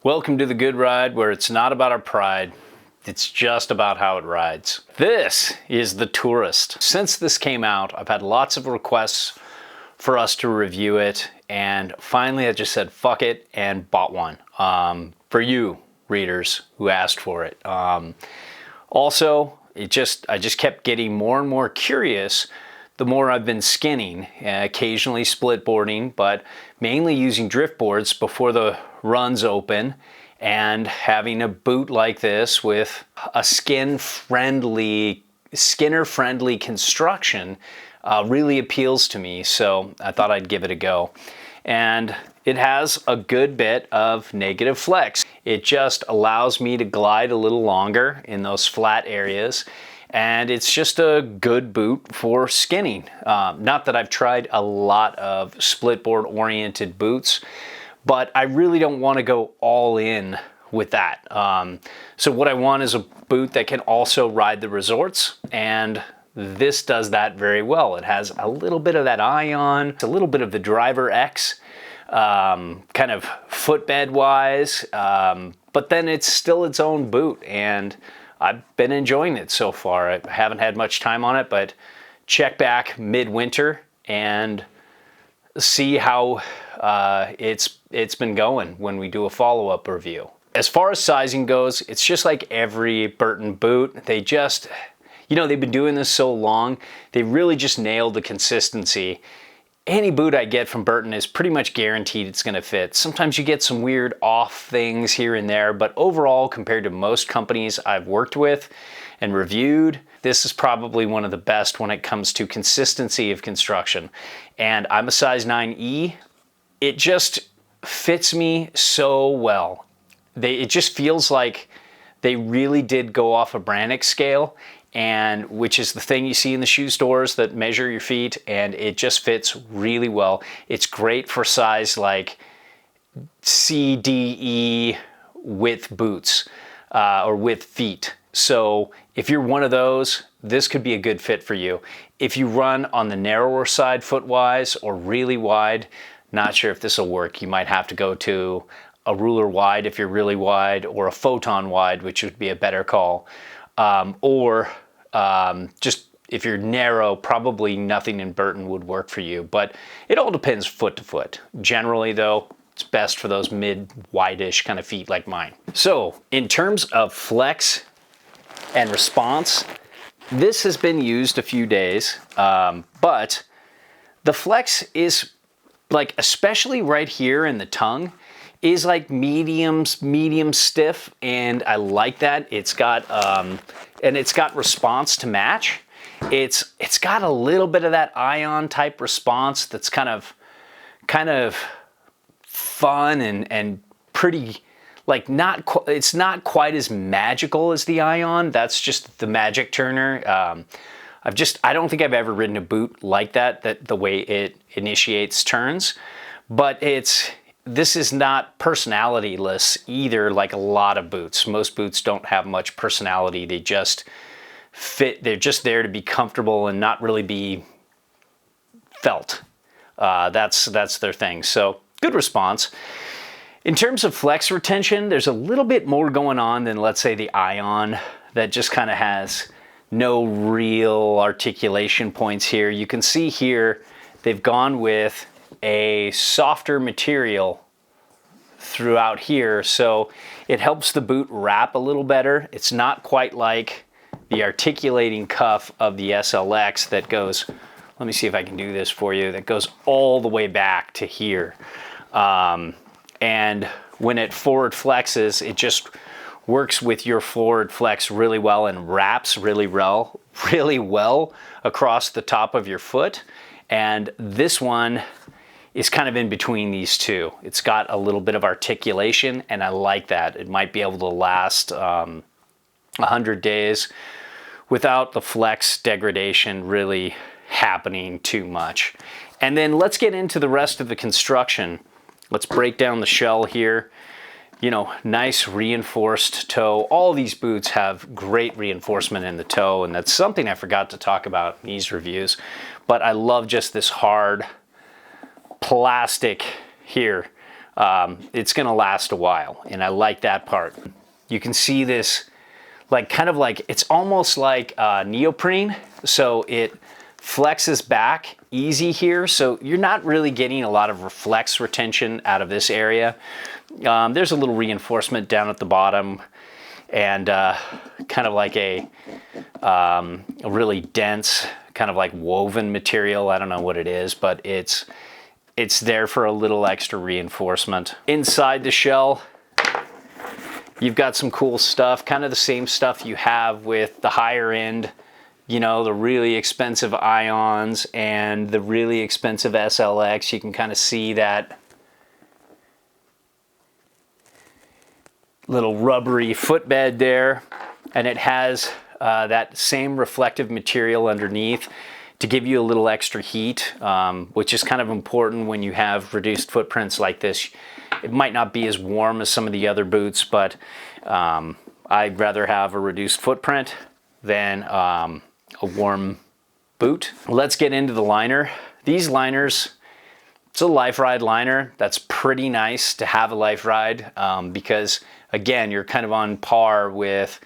Welcome to the good ride, where it's not about our pride, it's just about how it rides. This is the Tourist. Since this came out, I've had lots of requests for us to review it, and finally I just said fuck it and bought one for you readers who asked for it. Also, I just kept getting more and more curious the more I've been skinning, occasionally split boarding, but mainly using drift boards before the runs open, and having a boot like this with a skinner-friendly construction really appeals to me, so I thought I'd give it a go. And it has a good bit of negative flex. It just allows me to glide a little longer in those flat areas, and it's just a good boot for skinning. Not that I've tried a lot of split board oriented boots, but I really don't want to go all in with that. So what I want is a boot that can also ride the resorts, and this does that very well. It has a little bit of that ion, a little bit of the driver X, kind of footbed wise, but then it's still its own boot, and I've been enjoying it so far. I haven't had much time on it, but check back midwinter and see how it's been going when we do a follow-up review. As far as sizing goes, it's just like every Burton boot. They just, they've been doing this so long, they really just nailed the consistency. Any boot I get from Burton is pretty much guaranteed it's going to fit. Sometimes you get some weird off things here and there, but overall, compared to most companies I've worked with and reviewed, this is probably one of the best when it comes to consistency of construction. And I'm a size 9E. It just fits me so well. It just feels like they really did go off a Brannock scale, and which is the thing you see in the shoe stores that measure your feet, and it just fits really well. It's great for size like C, D, E width boots or width feet. So if you're one of those, this could be a good fit for you. If you run on the narrower side foot-wise or really wide, not sure if this will work. You might have to go to a ruler wide if you're really wide, or a photon wide, which would be a better call. Just if you're narrow, probably nothing in Burton would work for you, but it all depends foot to foot. Generally though, it's best for those mid-wide-ish kind of feet like mine. So in terms of flex and response, this has been used a few days, but the flex is like, especially right here in the tongue, is like medium stiff, and I like that. It's got and it's got response to match. It's got a little bit of that ion type response that's kind of fun and pretty, like it's not quite as magical as the ion. That's just the magic turner. I don't think I've ever ridden a boot like that the way it initiates turns, but this is not personality-less either, like a lot of boots. Most boots don't have much personality. They just fit. They're just there to be comfortable and not really be felt. That's their thing. So good response. In terms of flex retention, there's a little bit more going on than, let's say, the Ion, that just kind of has no real articulation points here. You can see here they've gone with a softer material throughout here, so it helps the boot wrap a little better. It's not quite like the articulating cuff of the SLX that goes, let me see if I can do this for you, that goes all the way back to here. And when it forward flexes, it just works with your forward flex really well and wraps really well across the top of your foot. And this one is kind of in between these two. It's got a little bit of articulation, and I like that. It might be able to last 100 days without the flex degradation really happening too much. And then let's get into the rest of the construction. Let's break down the shell here. You know, nice reinforced toe. All these boots have great reinforcement in the toe, and that's something I forgot to talk about in these reviews. But I love just this hard plastic here. it's gonna last a while, and I like that part. You can see this, like kind of like, it's almost like neoprene, so it flexes back easy here, so you're not really getting a lot of reflex retention out of this area. There's a little reinforcement down at the bottom, and kind of like a really dense, kind of like woven material. I don't know what it is, but it's there for a little extra reinforcement. Inside the shell, you've got some cool stuff, kind of the same stuff you have with the higher end, you know, the really expensive Ions and the really expensive SLX. You can kind of see that little rubbery footbed there, and it has that same reflective material underneath to give you a little extra heat, which is kind of important when you have reduced footprints like this. It might not be as warm as some of the other boots, but I'd rather have a reduced footprint than a warm boot. Let's get into the liner. These liners, it's a Life Ride liner. That's pretty nice to have a Life Ride, because again, you're kind of on par with,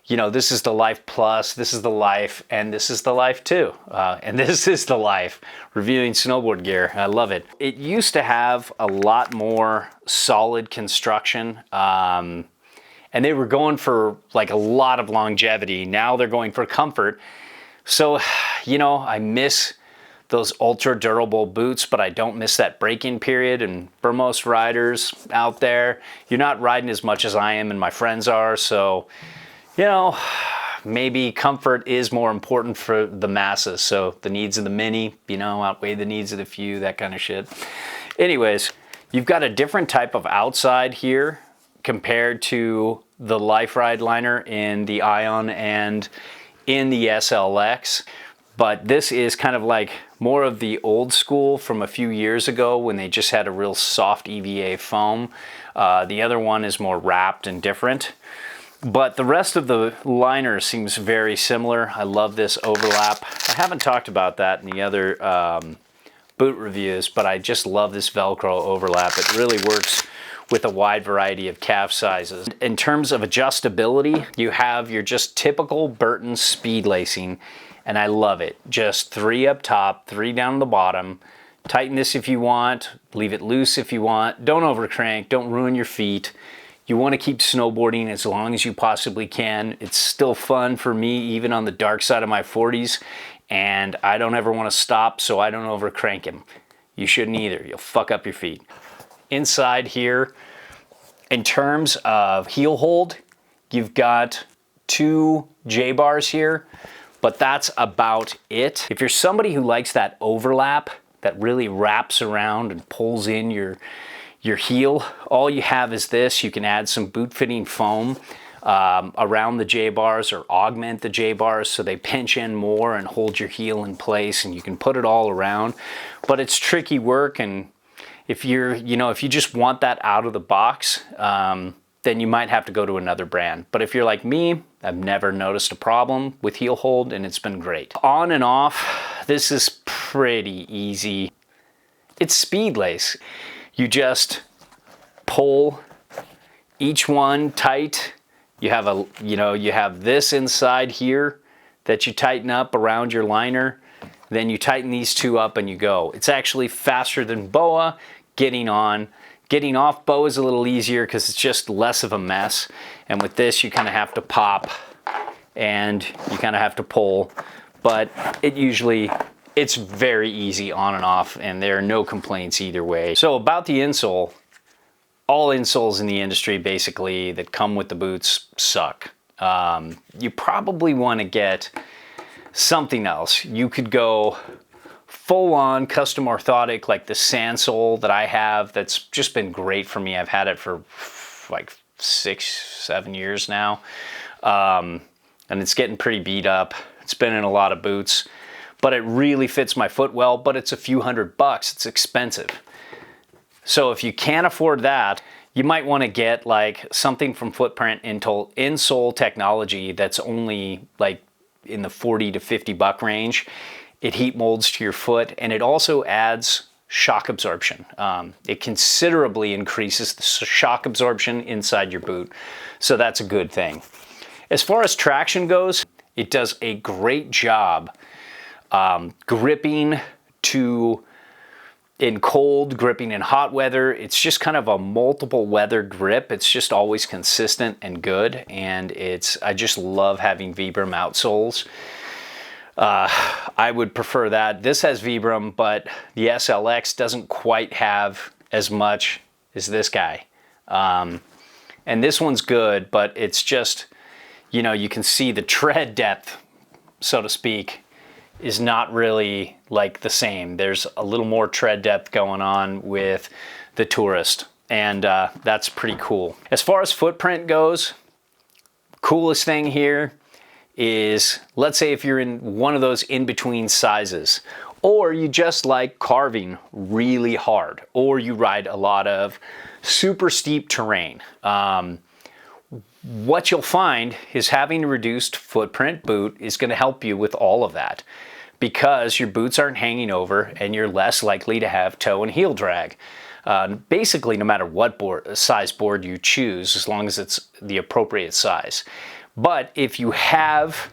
you know, this is the Life Plus, this is the Life, and this is the Life 2. And this is the Life, reviewing snowboard gear. I love it. It used to have a lot more solid construction, and they were going for like a lot of longevity. Now they're going for comfort. So, you know, I miss those ultra durable boots, but I don't miss that break-in period. And for most riders out there, you're not riding as much as I am and my friends are. So, you know, maybe comfort is more important for the masses. So the needs of the many, you know, outweigh the needs of the few, that kind of shit. Anyways, you've got a different type of outside here compared to the Life Ride liner in the Ion and in the SLX. But this is kind of like more of the old school from a few years ago when they just had a real soft EVA foam. The other one is more wrapped and different. But the rest of the liner seems very similar. I love this overlap. I haven't talked about that in the other boot reviews, but I just love this Velcro overlap. It really works with a wide variety of calf sizes. In terms of adjustability, you have your just typical Burton speed lacing, and I love it. Just 3 up top, 3 down the bottom. Tighten this if you want, leave it loose if you want. Don't overcrank, don't ruin your feet. You want to keep snowboarding as long as you possibly can. It's still fun for me, even on the dark side of my 40s, and I don't ever want to stop, so I don't overcrank him. You shouldn't either. You'll fuck up your feet. Inside here, in terms of heel hold, you've got 2 J-bars here, but that's about it. If you're somebody who likes that overlap that really wraps around and pulls in your heel, all you have is this. You can add some boot fitting foam around the J-bars or augment the J-bars so they pinch in more and hold your heel in place, and you can put it all around. But it's tricky work, and if you're, you know, if you just want that out of the box, then you might have to go to another brand. But if you're like me, I've never noticed a problem with heel hold, and it's been great. On and off, this is pretty easy. It's speed lace. You just pull each one tight. You have a, you know, you have this inside here that you tighten up around your liner. Then you tighten these 2 up and you go. It's actually faster than BOA getting on. Getting off BOA is a little easier because it's just less of a mess. And with this, you kind of have to pop and you kind of have to pull. But it's very easy on and off, and there are no complaints either way. So about the insole, all insoles in the industry basically that come with the boots suck. You probably want to get something else. You could go full-on custom orthotic like the Sansole that I have. That's just been great for me. I've had it for like 6-7 years now, and it's getting pretty beat up. It's been in a lot of boots, but it really fits my foot well, but it's a few $100. It's expensive. So if you can't afford that, you might want to get like something from Footprint insole technology that's only like in the $40 to $50 range. It heat molds to your foot, and it also adds shock absorption. It considerably increases the shock absorption inside your boot, so that's a good thing. As far as traction goes, it does a great job gripping in cold, gripping in hot weather. It's just kind of a multiple weather grip. It's just always consistent and good, and I just love having Vibram outsoles. I would prefer that. This has Vibram, but the SLX doesn't quite have as much as this guy. And this one's good, but it's just, you know, you can see the tread depth, so to speak, is not really like the same. There's a little more tread depth going on with the Tourist, and that's pretty cool. As far as footprint goes, coolest thing here is, let's say if you're in one of those in-between sizes, or you just like carving really hard, or you ride a lot of super steep terrain. What you'll find is having a reduced footprint boot is going to help you with all of that, because your boots aren't hanging over and you're less likely to have toe and heel drag. Basically, no matter what size board you choose, as long as it's the appropriate size. But if you have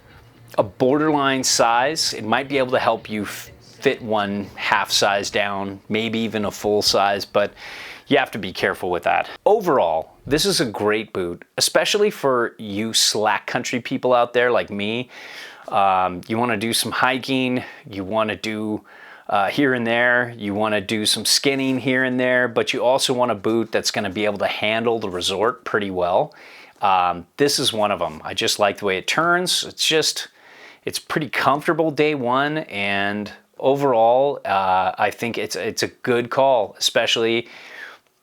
a borderline size, it might be able to help you fit one half size down, maybe even a full size, but you have to be careful with that. Overall, this is a great boot, especially for you slack country people out there like me. You want to do some hiking, you want to do here and there, you want to do some skinning here and there, but you also want a boot that's going to be able to handle the resort pretty well. This is one of them. I just like the way it turns. It's pretty comfortable day one, and overall, I think it's a good call, especially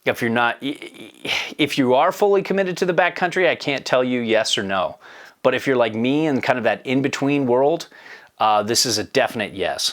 if you are fully committed to the backcountry. I can't tell you yes or no. But if you're like me and kind of that in-between world, this is a definite yes.